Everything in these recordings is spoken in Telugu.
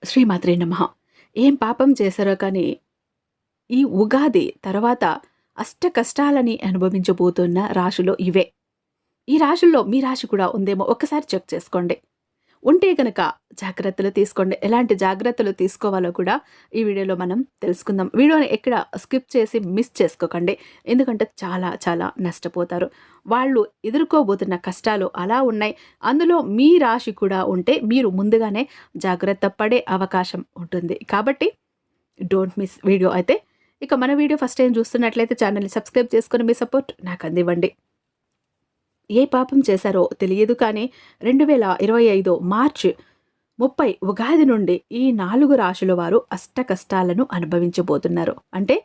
శ్రీమాత్రే నమః. ఏం పాపం చేశారో కానీ, ఈ ఉగాది తర్వాత అష్ట కష్టాలని అనుభవించబోతున్న రాశులు ఇవే. ఈ రాశుల్లో మీ రాశి కూడా ఉందేమో ఒక్కసారి చెక్ చేసుకోండి. ఉంటే గనక జాగ్రత్తలు తీసుకోండి. ఎలాంటి జాగ్రత్తలు తీసుకోవాలో కూడా ఈ వీడియోలో మనం తెలుసుకుందాం. వీడియోని ఎక్కడ స్కిప్ చేసి మిస్ చేసుకోకండి. ఎందుకంటే చాలా చాలా నష్టపోతారు. వాళ్ళు ఎదుర్కోబోతున్న కష్టాలు అలా ఉన్నాయి. అందులో మీ రాశి కూడా ఉంటే మీరు ముందుగానే జాగ్రత్త పడే అవకాశం ఉంటుంది. కాబట్టి డోంట్ మిస్ వీడియో అయితే. ఇక మన వీడియో ఫస్ట్ టైం చూస్తున్నట్లయితే ఛానల్‌ని సబ్స్క్రైబ్ చేసుకొని మీ సపోర్ట్ నాకు అందివ్వండి. ఏ పాపం చేశారో తెలియదు కానీ 2025 మార్చి 30 ఉగాది నుండి ఈ 4 రాశుల వారు అష్ట కష్టాలను అనుభవించబోతున్నారు. అంటే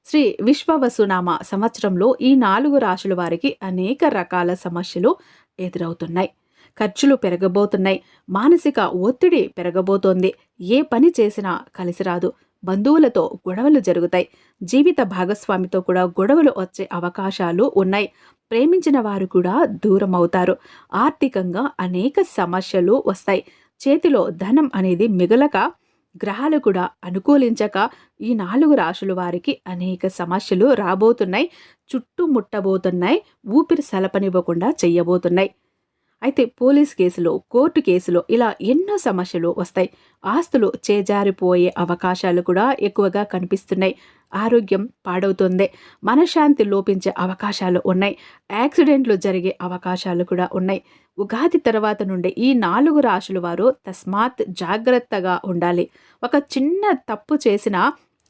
శ్రీ విశ్వవసునామ సంవత్సరంలో ఈ 4 రాశుల వారికి అనేక రకాల సమస్యలు ఎదురవుతున్నాయి. ఖర్చులు పెరగబోతున్నాయి. మానసిక ఒత్తిడి పెరగబోతోంది. ఏ పని చేసినా కలిసి రాదు. బంధువులతో గొడవలు జరుగుతాయి. జీవిత భాగస్వామితో కూడా గొడవలు వచ్చే అవకాశాలు ఉన్నాయి. ప్రేమించిన వారు కూడా దూరం అవుతారు. ఆర్థికంగా అనేక సమస్యలు వస్తాయి. చేతిలో ధనం అనేది మిగలక, గ్రహాలు కూడా అనుకూలించక ఈ 4 రాశుల వారికి అనేక సమస్యలు రాబోతున్నాయి. చుట్టుముట్టబోతున్నాయి. ఊపిరి సలపనివ్వకుండా చెయ్యబోతున్నాయి. అయితే పోలీస్ కేసులో, కోర్టు కేసులో ఇలా ఎన్నో సమస్యలు వస్తాయి. ఆస్తులు చేజారిపోయే అవకాశాలు కూడా ఎక్కువగా కనిపిస్తున్నాయి. ఆరోగ్యం పాడవుతుంది. మనశ్శాంతి లోపించే అవకాశాలు ఉన్నాయి. యాక్సిడెంట్లు జరిగే అవకాశాలు కూడా ఉన్నాయి. ఉగాది తర్వాత నుండి ఈ 4 రాశుల వారు తస్మాత్ జాగ్రత్తగా ఉండాలి. ఒక చిన్న తప్పు చేసినా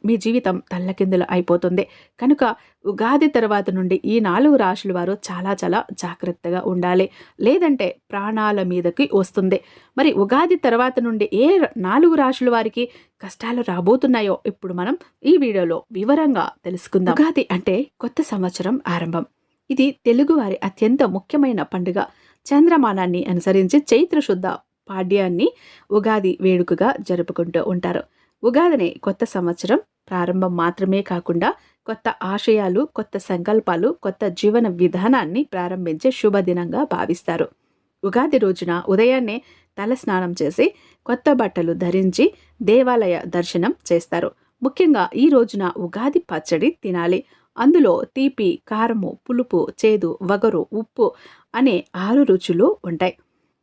మీ జీవితం తల్లకిందులు అయిపోతుంది. కనుక ఉగాది తర్వాత నుండి ఈ 4 రాశుల వారు చాలా చాలా జాగ్రత్తగా ఉండాలి. లేదంటే ప్రాణాల మీదకి వస్తుంది. మరి ఉగాది తర్వాత నుండి ఏ 4 రాశుల వారికి కష్టాలు రాబోతున్నాయో ఇప్పుడు మనం ఈ వీడియోలో వివరంగా తెలుసుకుందాం. ఉగాది అంటే కొత్త సంవత్సరం ఆరంభం. ఇది తెలుగువారి అత్యంత ముఖ్యమైన పండుగ. చంద్రమానాన్ని అనుసరించి చైత్ర శుద్ధ పాడ్యాన్ని ఉగాది వేడుకగా జరుపుకుంటూ ఉంటారు. ఉగాదిని కొత్త సంవత్సరం ప్రారంభం మాత్రమే కాకుండా కొత్త ఆశయాలు, కొత్త సంకల్పాలు, కొత్త జీవన విధానాన్ని ప్రారంభించే శుభదినంగా భావిస్తారు. ఉగాది రోజున ఉదయాన్నే తలస్నానం చేసి కొత్త బట్టలు ధరించి దేవాలయ దర్శనం చేస్తారు. ముఖ్యంగా ఈ రోజున ఉగాది పచ్చడి తినాలి. అందులో తీపి, కారము, పులుపు, చేదు, వగరు, ఉప్పు అనే 6 రుచులు ఉంటాయి.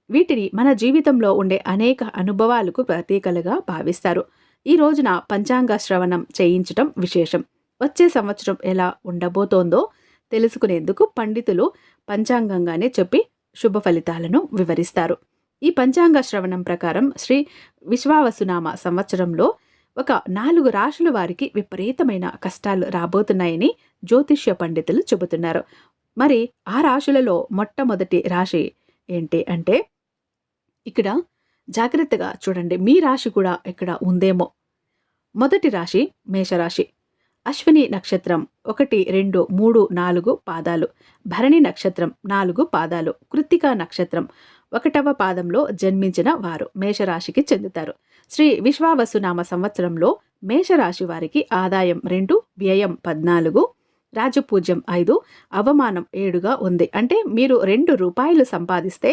వీటిని మన జీవితంలో ఉండే అనేక అనుభవాలకు ప్రతీకలుగా భావిస్తారు. ఈ రోజున పంచాంగ శ్రవణం చేయించటం విశేషం. వచ్చే సంవత్సరం ఎలా ఉండబోతోందో తెలుసుకునేందుకు పండితులు పంచాంగంగానే చెప్పి శుభ ఫలితాలను వివరిస్తారు. ఈ పంచాంగ శ్రవణం ప్రకారం శ్రీ విశ్వావసునామ సంవత్సరంలో ఒక 4 రాశుల వారికి విపరీతమైన కష్టాలు రాబోతున్నాయని జ్యోతిష్య పండితులు చెబుతున్నారు. మరి ఆ రాశులలో మొట్టమొదటి రాశి ఏంటి అంటే, ఇక్కడ జాగ్రత్తగా చూడండి. మీ రాశి కూడా ఇక్కడ ఉందేమో. మొదటి రాశి మేషరాశి. అశ్విని నక్షత్రం 1, 2, 3, 4 పాదాలు, భరణి నక్షత్రం 4 పాదాలు, కృత్తికా నక్షత్రం 1వ పాదంలో జన్మించిన వారు మేషరాశికి చెందుతారు. శ్రీ విశ్వావసునామ సంవత్సరంలో మేషరాశి వారికి ఆదాయం 2, వ్యయం 14, రాజపూజ్యం 5, అవమానం 7గా ఉంది. అంటే మీరు ₹2 సంపాదిస్తే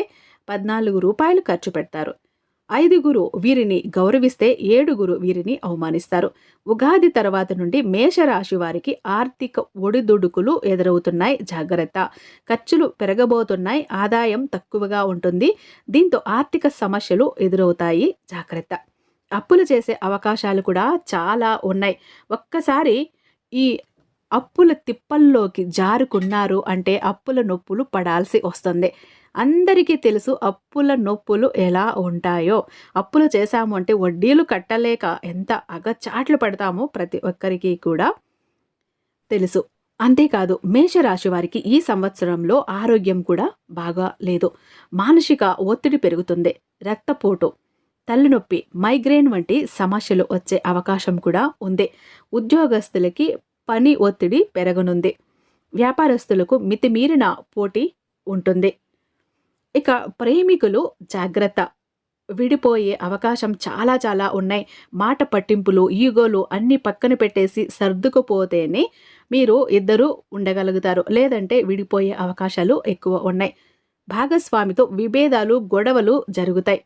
₹14 ఖర్చు పెడతారు. 5 వీరిని గౌరవిస్తే 7 వీరిని అవమానిస్తారు. ఉగాది తర్వాత నుండి మేషరాశి వారికి ఆర్థిక ఒడిదుడుకులు ఎదురవుతున్నాయి. జాగ్రత్త. ఖర్చులు పెరగబోతున్నాయి. ఆదాయం తక్కువగా ఉంటుంది. దీంతో ఆర్థిక సమస్యలు ఎదురవుతాయి. జాగ్రత్త. అప్పులు చేసే అవకాశాలు కూడా చాలా ఉన్నాయి. ఒక్కసారి ఈ అప్పుల తిప్పల్లోకి జారుకున్నారు అంటే అప్పుల నొప్పులు పడాల్సి వస్తుంది. అందరికీ తెలుసు అప్పుల నొప్పులు ఎలా ఉంటాయో. అప్పులు చేశాము అంటే వడ్డీలు కట్టలేక ఎంత అగచాట్లు పడతామో ప్రతి ఒక్కరికి కూడా తెలుసు. అంతేకాదు మేషరాశి వారికి ఈ సంవత్సరంలో ఆరోగ్యం కూడా బాగా లేదు. మానసిక ఒత్తిడి పెరుగుతుంది. రక్తపోటు, తలనొప్పి, మైగ్రేన్ వంటి సమస్యలు వచ్చే అవకాశం కూడా ఉంది. ఉద్యోగస్తులకి పని ఒత్తిడి పెరగనుంది. వ్యాపారస్తులకు మితిమీరిన పోటీ ఉంటుంది. ఇక ప్రేమికులు జాగ్రత్త. విడిపోయే అవకాశం చాలా చాలా ఉన్నాయి. మాట పట్టింపులు, ఈగోలు అన్ని పక్కన పెట్టేసి సర్దుకుపోతేనే మీరు ఇద్దరు ఉండగలుగుతారు. లేదంటే విడిపోయే అవకాశాలు ఎక్కువ ఉన్నాయి. భాగస్వామితో విభేదాలు, గొడవలు జరుగుతాయి.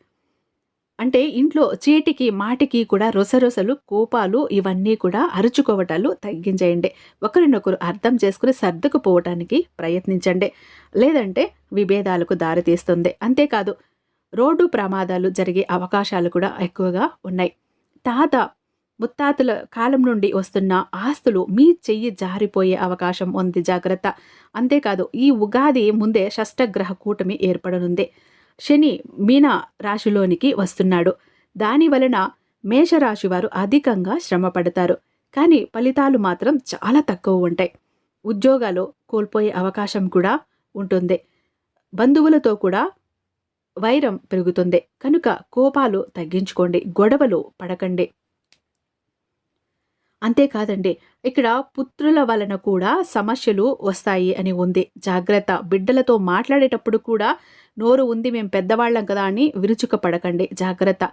అంటే ఇంట్లో చీటికి, మాటికి కూడా రొసరొసలు, కోపాలు ఇవన్నీ కూడా అరుచుకోవటాలు తగ్గించేయండి. ఒకరినొకరు అర్థం చేసుకొని సర్దుకుపోవటానికి ప్రయత్నించండి. లేదంటే విభేదాలకు దారితీస్తుంది. అంతేకాదు రోడ్డు ప్రమాదాలు జరిగే అవకాశాలు కూడా ఎక్కువగా ఉన్నాయి. తాత, ముత్తాతల కాలం నుండి వస్తున్న ఆస్తులు మీ చెయ్యి జారిపోయే అవకాశం ఉంది. జాగ్రత్త. అంతేకాదు ఈ ఉగాది ముందే షష్టగ్రహ కూటమి ఏర్పడనుంది. శని మీన రాశిలోనికి వస్తున్నాడు. దాని వలన మేషరాశి వారు అధికంగా శ్రమ పడతారు. కానీ ఫలితాలు మాత్రం చాలా తక్కువ ఉంటాయి. ఉద్యోగాలు కోల్పోయే అవకాశం కూడా ఉంటుంది. బంధువులతో కూడా వైరం పెరుగుతుంది. కనుక కోపాలు తగ్గించుకోండి. గొడవలు పడకండి. అంతేకాదండి, ఇక్కడ పుత్రుల వలన కూడా సమస్యలు వస్తాయి అని ఉంది. జాగ్రత్త. బిడ్డలతో మాట్లాడేటప్పుడు కూడా నోరు ఉంది, మేము పెద్దవాళ్ళం కదా అని విరుచుకపడకండి. జాగ్రత్త.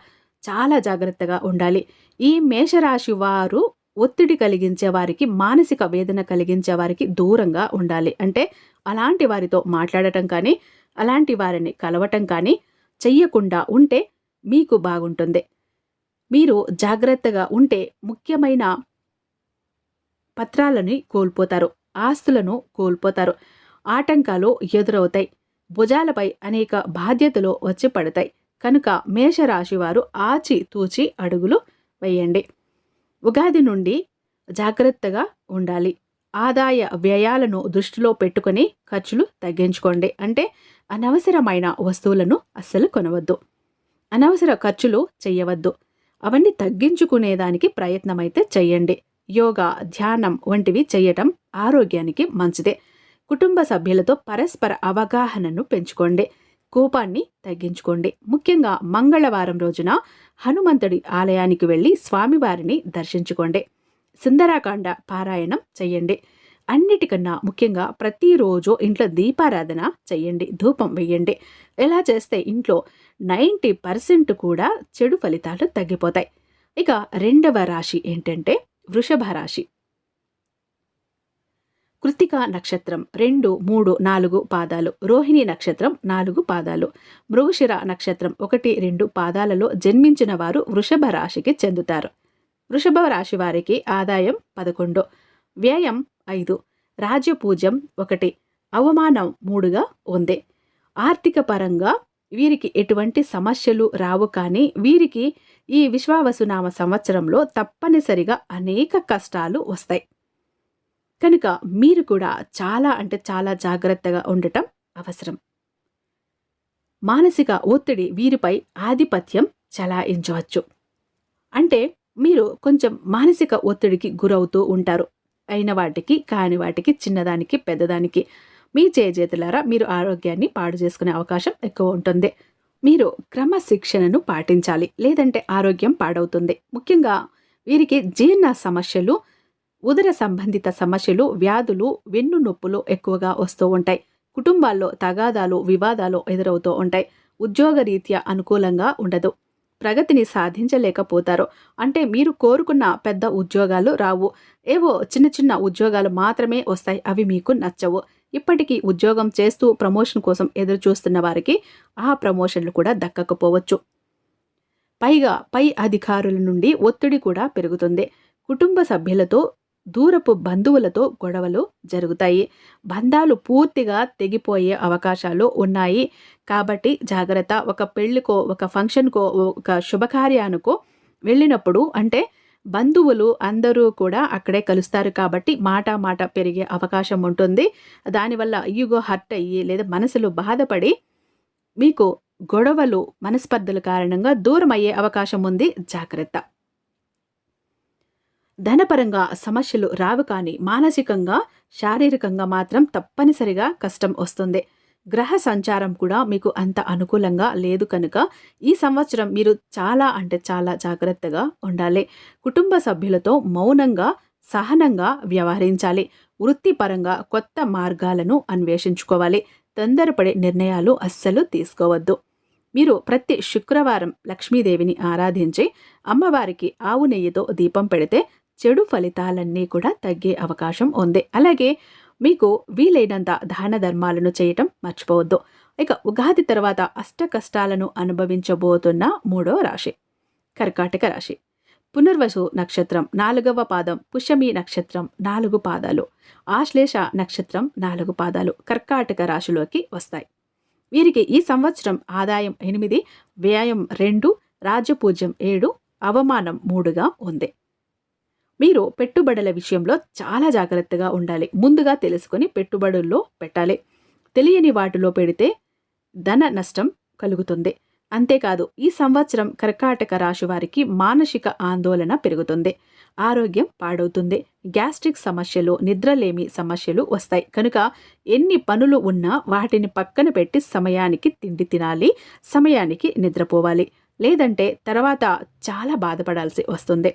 చాలా జాగ్రత్తగా ఉండాలి. ఈ మేషరాశి వారు ఒత్తిడి కలిగించే వారికి, మానసిక వేదన కలిగించే వారికి దూరంగా ఉండాలి. అంటే అలాంటి వారితో మాట్లాడటం కానీ, అలాంటి వారిని కలవటం కానీ చెయ్యకుండా ఉంటే మీకు బాగుంటుంది. మీరు జాగ్రత్తగా ఉంటే ముఖ్యమైన పత్రాలని కోల్పోతారు. ఆస్తులను కోల్పోతారు. ఆటంకాలు ఎదురవుతాయి. భుజాలపై అనేక బాధ్యతలు వచ్చి పడతాయి. కనుక మేషరాశి వారు ఆచి తూచి అడుగులు వేయండి. ఉగాది నుండి జాగ్రత్తగా ఉండాలి. ఆదాయ వ్యయాలను దృష్టిలో పెట్టుకొని ఖర్చులు తగ్గించుకోండి. అంటే అనవసరమైన వస్తువులను అస్సలు కొనవద్దు. అనవసర ఖర్చులు చెయ్యవద్దు. అవన్నీ తగ్గించుకునేదానికి ప్రయత్నమైతే చెయ్యండి. యోగా, ధ్యానం వంటివి చేయటం ఆరోగ్యానికి మంచిదే. కుటుంబ సభ్యులతో పరస్పర అవగాహనను పెంచుకోండి. కోపాన్ని తగ్గించుకోండి. ముఖ్యంగా మంగళవారం రోజున హనుమంతుడి ఆలయానికి వెళ్ళి స్వామివారిని దర్శించుకోండి. సుందరాకాండ పారాయణం చెయ్యండి. అన్నిటికన్నా ముఖ్యంగా ప్రతిరోజు ఇంట్లో దీపారాధన చెయ్యండి. ధూపం వేయండి. ఇలా చేస్తే ఇంట్లో 90% కూడా చెడు ఫలితాలు తగ్గిపోతాయి. ఇక రెండవ రాశి ఏంటంటే వృషభ రాశి. కృత్తిక నక్షత్రం 2, 3, 4 పాదాలు, రోహిణి నక్షత్రం 4 పాదాలు, మృగశిర నక్షత్రం 1, 2 పాదాలలో జన్మించిన వారు వృషభ రాశికి చెందుతారు. వృషభ రాశి వారికి ఆదాయం 11, వ్యయం 5, రాజ్యపూజ్యం 1, అవమానం 3గా ఉంది. ఆర్థిక పరంగా వీరికి ఎటువంటి సమస్యలు రావు. కానీ వీరికి ఈ విశ్వావసునామ సంవత్సరంలో తప్పనిసరిగా అనేక కష్టాలు వస్తాయి. కనుక మీరు కూడా చాలా అంటే చాలా జాగ్రత్తగా ఉండటం అవసరం. మానసిక ఒత్తిడి వీరిపై ఆధిపత్యం చలాయించవచ్చు. అంటే మీరు కొంచెం మానసిక ఒత్తిడికి గురవుతూ ఉంటారు. అయిన వాటికి, కాని వాటికి, చిన్నదానికి, పెద్దదానికి మీ చేజేతులారా మీరు ఆరోగ్యాన్ని పాడు చేసుకునే అవకాశం ఎక్కువ ఉంటుంది. మీరు క్రమశిక్షణను పాటించాలి. లేదంటే ఆరోగ్యం పాడవుతుంది. ముఖ్యంగా వీరికి జీర్ణ సమస్యలు, ఉదర సంబంధిత సమస్యలు, వ్యాధులు, వెన్ను నొప్పులు ఎక్కువగా వస్తూ ఉంటాయి. కుటుంబాల్లో తగాదాలు, వివాదాలు ఎదురవుతూ ఉంటాయి. ఉద్యోగరీత్యా అనుకూలంగా ఉండదు. ప్రగతిని సాధించలేకపోతారు. అంటే మీరు కోరుకున్న పెద్ద ఉద్యోగాలు రావు. ఏవో చిన్న చిన్న ఉద్యోగాలు మాత్రమే వస్తాయి. అవి మీకు నచ్చవు. ఇప్పటికీ ఉద్యోగం చేస్తూ ప్రమోషన్ కోసం ఎదురు చూస్తున్న వారికి ఆ ప్రమోషన్లు కూడా దక్కకపోవచ్చు. పైగా పై అధికారుల నుండి ఒత్తిడి కూడా పెరుగుతుంది. కుటుంబ సభ్యులతో, దూరపు బంధువులతో గొడవలు జరుగుతాయి. బంధాలు పూర్తిగా తెగిపోయే అవకాశాలు ఉన్నాయి. కాబట్టి జాగ్రత్త. ఒక పెళ్లికో, ఒక ఫంక్షన్కో, ఒక శుభకార్యానికో వెళ్ళినప్పుడు అంటే బంధువులు అందరూ కూడా అక్కడే కలుస్తారు. కాబట్టి మాట పెరిగే అవకాశం ఉంటుంది. దానివల్ల ఈగో హర్ట్ అయ్యి లేదా మనసులో బాధపడి మీకు గొడవలు, మనస్పర్ధల కారణంగా దూరం అయ్యే అవకాశం ఉంది. జాగ్రత్త. ధనపరంగా సమస్యలు రావు. కానీ మానసికంగా, శారీరకంగా మాత్రం తప్పనిసరిగా కష్టం వస్తుంది. గ్రహ సంచారం కూడా మీకు అంత అనుకూలంగా లేదు. కనుక ఈ సంవత్సరం మీరు చాలా అంటే చాలా జాగ్రత్తగా ఉండాలి. కుటుంబ సభ్యులతో మౌనంగా, సహనంగా వ్యవహరించాలి. వృత్తిపరంగా కొత్త మార్గాలను అన్వేషించుకోవాలి. తొందరపడే నిర్ణయాలు అస్సలు తీసుకోవద్దు. మీరు ప్రతి శుక్రవారం లక్ష్మీదేవిని ఆరాధించి అమ్మవారికి ఆవు నెయ్యితో దీపం పెడితే చెడు ఫలితాలన్నీ కూడా తగ్గే అవకాశం ఉంది. అలాగే మీకు వీలైనంత దాన ధర్మాలను చేయటం మర్చిపోవద్దు. ఇక ఉగాది తర్వాత అష్ట కష్టాలను అనుభవించబోతున్న మూడో రాశి కర్కాటక రాశి. పునర్వసు నక్షత్రం 4వ పాదం, పుష్యమి నక్షత్రం 4 పాదాలు, ఆశ్లేష నక్షత్రం 4 పాదాలు కర్కాటక రాశిలోకి వస్తాయి. వీరికి ఈ సంవత్సరం ఆదాయం 8, వ్యయం 2, రాజపూజ్యం 7, అవమానం 3గా ఉంది. మీరు పెట్టుబడుల విషయంలో చాలా జాగ్రత్తగా ఉండాలి. ముందుగా తెలుసుకొని పెట్టుబడుల్లో పెట్టాలి. తెలియని వాటిలో పెడితే ధన నష్టం కలుగుతుంది. అంతేకాదు ఈ సంవత్సరం కర్కాటక రాశి వారికి మానసిక ఆందోళన పెరుగుతుంది. ఆరోగ్యం పాడవుతుంది. గ్యాస్ట్రిక్ సమస్యలు, నిద్రలేమి సమస్యలు వస్తాయి. కనుక ఎన్ని పనులు ఉన్నా వాటిని పక్కన పెట్టి సమయానికి తిండి తినాలి, సమయానికి నిద్రపోవాలి. లేదంటే తర్వాత చాలా బాధపడాల్సి వస్తుంది.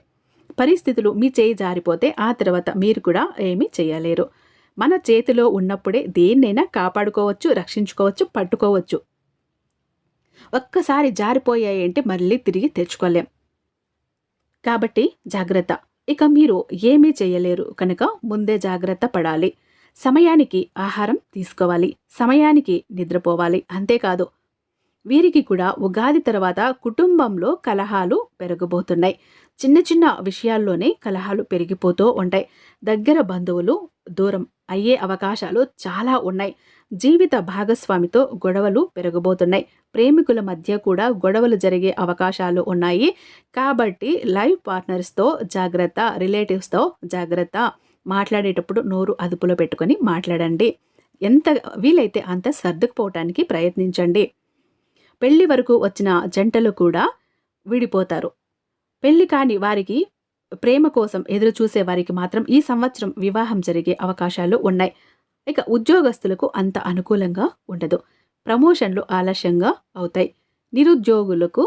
పరిస్థితులు మీ చేయి జారిపోతే ఆ తర్వాత మీరు కూడా ఏమీ చేయలేరు. మన చేతిలో ఉన్నప్పుడే దేన్నైనా కాపాడుకోవచ్చు, రక్షించుకోవచ్చు, పట్టుకోవచ్చు. ఒక్కసారి జారిపోయాయంటే మళ్ళీ తిరిగి తెచ్చుకోలేం. కాబట్టి జాగ్రత్త. ఇక మీరు ఏమీ చేయలేరు కనుక ముందే జాగ్రత్త పడాలి. సమయానికి ఆహారం తీసుకోవాలి, సమయానికి నిద్రపోవాలి. అంతేకాదు వీరికి కూడా ఉగాది తర్వాత కుటుంబంలో కలహాలు పెరగబోతున్నాయి. చిన్న చిన్న విషయాల్లోనే కలహాలు పెరిగిపోతూ ఉంటాయి. దగ్గర బంధువులు దూరం అయ్యే అవకాశాలు చాలా ఉన్నాయి. జీవిత భాగస్వామితో గొడవలు పెరగబోతున్నాయి. ప్రేమికుల మధ్య కూడా గొడవలు జరిగే అవకాశాలు ఉన్నాయి. కాబట్టి లైఫ్ పార్ట్నర్స్తో జాగ్రత్త, రిలేటివ్స్తో జాగ్రత్త. మాట్లాడేటప్పుడు నోరు అదుపులో పెట్టుకొని మాట్లాడండి. ఎంత వీలైతే అంత సర్దుకుపోవటానికి ప్రయత్నించండి. పెళ్లి వరకు వచ్చిన జంటలు కూడా విడిపోతారు. పెళ్లి కాని వారికి, ప్రేమ కోసం ఎదురు చూసే వారికి మాత్రం ఈ సంవత్సరం వివాహం జరిగే అవకాశాలు ఉన్నాయి. ఇక ఉద్యోగస్తులకు అంత అనుకూలంగా ఉండదు. ప్రమోషన్లు ఆలస్యంగా అవుతాయి. నిరుద్యోగులకు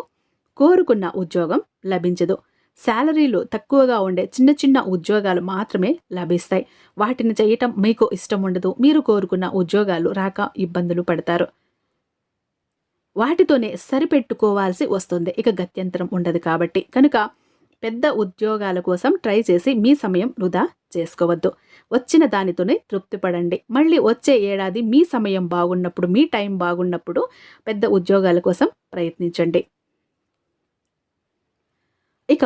కోరుకున్న ఉద్యోగం లభించదు. శాలరీలు తక్కువగా ఉండే చిన్న చిన్న ఉద్యోగాలు మాత్రమే లభిస్తాయి. వాటిని చేయటం మీకు ఇష్టం ఉండదు. మీరు కోరుకున్న ఉద్యోగాలు రాక ఇబ్బందులు పడతారు. వాటితోనే సరిపెట్టుకోవాల్సి వస్తుంది. ఇక గత్యంతరం ఉండదు కాబట్టి. కనుక పెద్ద ఉద్యోగాల కోసం ట్రై చేసి మీ సమయం వృధా చేసుకోవద్దు. వచ్చిన దానితోనే తృప్తి పడండి. మళ్ళీ వచ్చే ఏడాది మీ సమయం బాగున్నప్పుడు, మీ టైం బాగున్నప్పుడు పెద్ద ఉద్యోగాల కోసం ప్రయత్నించండి. ఇక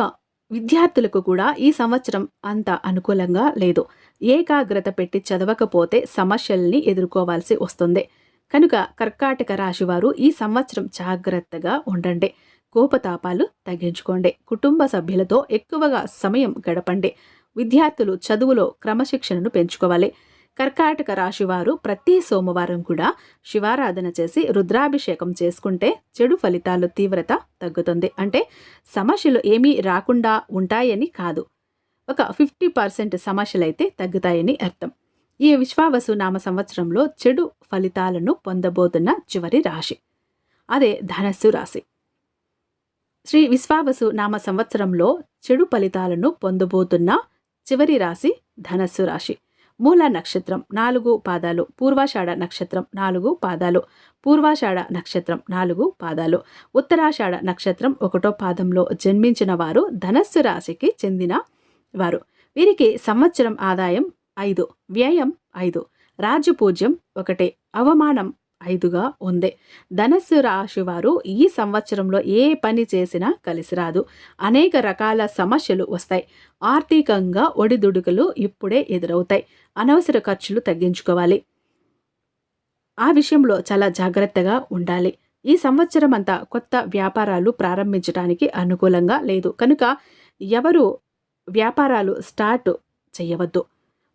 విద్యార్థులకు కూడా ఈ సంవత్సరం అంత అనుకూలంగా లేదు. ఏకాగ్రత పెట్టి చదవకపోతే సమస్యల్ని ఎదుర్కోవాల్సి వస్తుంది. కనుక కర్కాటక రాశివారు ఈ సంవత్సరం జాగ్రత్తగా ఉండండి. కోపతాపాలు తగ్గించుకోండి. కుటుంబ సభ్యులతో ఎక్కువగా సమయం గడపండి. విద్యార్థులు చదువులో క్రమశిక్షణను పెంచుకోవాలి. కర్కాటక రాశివారు ప్రతి సోమవారం కూడా శివారాధన చేసి రుద్రాభిషేకం చేసుకుంటే చెడు ఫలితాలు తీవ్రత తగ్గుతుంది. అంటే సమస్యలు ఏమీ రాకుండా ఉంటాయని కాదు, ఒక 50% సమస్యలైతే తగ్గుతాయని అర్థం. ఈ విశ్వావసు నామ సంవత్సరంలో చెడు ఫలితాలను పొందబోతున్న చివరి రాశి అదే ధనస్సు రాశి. శ్రీ విశ్వావసు నామ సంవత్సరంలో చెడు ఫలితాలను పొందబోతున్న చివరి రాశి ధనస్సు రాశి. మూల నక్షత్రం 4 పాదాలు, పూర్వాషాఢ నక్షత్రం 4 పాదాలు, పూర్వాషాఢ నక్షత్రం 4 పాదాలు, ఉత్తరాషాఢ నక్షత్రం 1వ పాదంలో జన్మించిన వారు ధనస్సు రాశికి చెందిన వారు. వీరికి సంవత్సరం ఆదాయం 5, వ్యయం 5, రాజపూజ్యం 1, అవమానం 5గా ఉంది. ధనస్సు రాశి వారు ఈ సంవత్సరంలో ఏ పని చేసినా కలిసి రాదు. అనేక రకాల సమస్యలు వస్తాయి. ఆర్థికంగా ఒడిదుడుకులు ఇప్పుడే ఎదురవుతాయి. అనవసర ఖర్చులు తగ్గించుకోవాలి. ఆ విషయంలో చాలా జాగ్రత్తగా ఉండాలి. ఈ సంవత్సరం అంతా కొత్త వ్యాపారాలు ప్రారంభించడానికి అనుకూలంగా లేదు. కనుక ఎవరు వ్యాపారాలు స్టార్ట్ చేయవద్దు.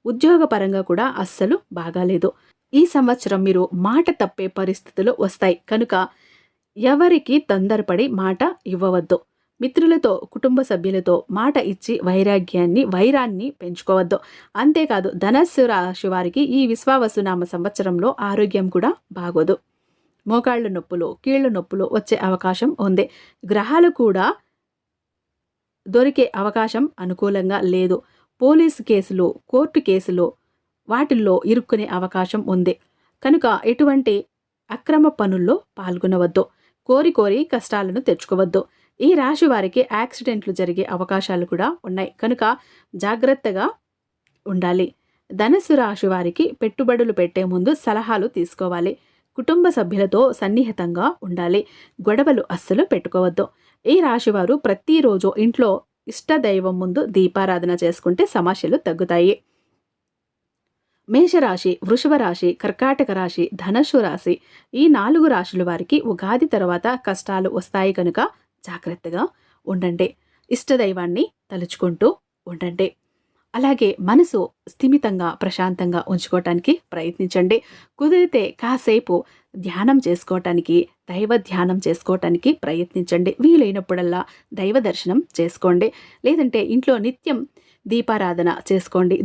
ఉద్యోగపరంగా కూడా అస్సలు బాగాలేదు. ఈ సంవత్సరం మీరు మాట తప్పే పరిస్థితులు వస్తాయి. కనుక ఎవరికి తొందరపడి మాట ఇవ్వవద్దు. మిత్రులతో, కుటుంబ సభ్యులతో మాట ఇచ్చి వైరాన్ని పెంచుకోవద్దు. అంతేకాదు ధనస్సు రాశి వారికి ఈ విశ్వావసునామ సంవత్సరంలో ఆరోగ్యం కూడా బాగోదు. మోకాళ్ళ నొప్పులు, కీళ్ల నొప్పులు వచ్చే అవకాశం ఉంది. గ్రహాలు కూడా దొరికే అవకాశం అనుకూలంగా లేదు. పోలీసు కేసులు, కోర్టు కేసులు వాటిల్లో ఇరుక్కునే అవకాశం ఉంది. కనుక ఎటువంటి అక్రమ పనుల్లో పాల్గొనవద్దు. కోరి కష్టాలను తెచ్చుకోవద్దు. ఈ రాశి వారికి యాక్సిడెంట్లు జరిగే అవకాశాలు కూడా ఉన్నాయి. కనుక జాగ్రత్తగా ఉండాలి. ధనస్సు రాశి వారికి పెట్టుబడులు పెట్టే ముందు సలహాలు తీసుకోవాలి. కుటుంబ సభ్యులతో సన్నిహితంగా ఉండాలి. గొడవలు అస్సలు పెట్టుకోవద్దు. ఈ రాశివారు ప్రతిరోజు ఇంట్లో ఇష్టదైవం ముందు దీపారాధన చేసుకుంటే సమస్యలు తగ్గుతాయి. మేషరాశి, వృషభ రాశి, కర్కాటక రాశి, ధనుస్సు రాశి ఈ 4 రాశుల వారికి ఉగాది తర్వాత కష్టాలు వస్తాయి కనుక జాగ్రత్తగా ఉండండి. ఇష్టదైవాన్ని తలుచుకుంటూ ఉండండి. అలాగే మనసు స్థిమితంగా, ప్రశాంతంగా ఉంచుకోవటానికి ప్రయత్నించండి. కుదిరితే కాసేపు ధ్యానం చేసుకోవటానికి, దైవ ధ్యానం చేసుకోవటానికి ప్రయత్నించండి. వీలైనప్పుడల్లా దైవ దర్శనం చేసుకోండి. లేదంటే ఇంట్లో నిత్యం దీపారాధన చేసుకోండి.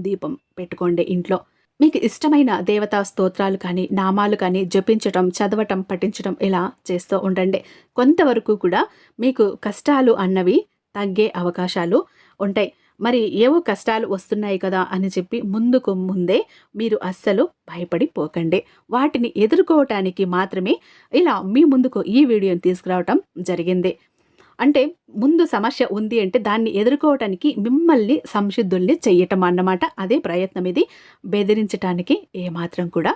దీపం పెట్టుకోండి ఇంట్లో. మీకు ఇష్టమైన దేవతా స్తోత్రాలు కానీ, నామాలు కానీ జపించటం, చదవటం, పఠించటం ఇలా చేస్తూ ఉండండి. కొంతవరకు కూడా మీకు కష్టాలు అన్నవి తగ్గే అవకాశాలు ఉంటాయి. మరి ఏవో కష్టాలు వస్తున్నాయి కదా అని చెప్పి ముందుకు ముందే మీరు అస్సలు భయపడిపోకండి. వాటిని ఎదుర్కోవటానికి మాత్రమే ఇలా మీ ముందుకు ఈ వీడియోని తీసుకురావటం జరిగింది. అంటే ముందు సమస్య ఉంది అంటే దాన్ని ఎదుర్కోవటానికి మిమ్మల్ని సంసిద్ధుల్ని చెయ్యటం అన్నమాట. అదే ప్రయత్నం ఇది. బెదిరించటానికి ఏమాత్రం కూడా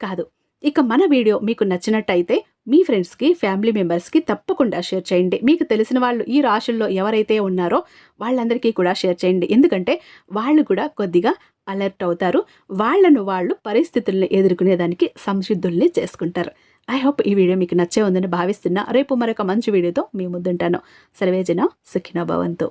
కాదు. ఇక మన వీడియో మీకు నచ్చినట్టయితే మీ ఫ్రెండ్స్‌కి, ఫ్యామిలీ మెంబర్స్‌కి తప్పకుండా షేర్ చేయండి. మీకు తెలిసిన వాళ్ళు ఈ రాశుల్లో ఎవరైతే ఉన్నారో వాళ్ళందరికీ కూడా షేర్ చేయండి. ఎందుకంటే వాళ్ళు కూడా కొద్దిగా అలర్ట్ అవుతారు. వాళ్ళు పరిస్థితుల్ని ఎదుర్కొనేదానికి సంసిద్ధుల్ని చేసుకుంటారు. ఐ హోప్ ఈ వీడియో మీకు నచ్చే ఉందని భావిస్తున్నా. రేపు మరొక మంచి వీడియోతో మీ ముందుంటాను. సర్వేజన సుఖినో భవంతు.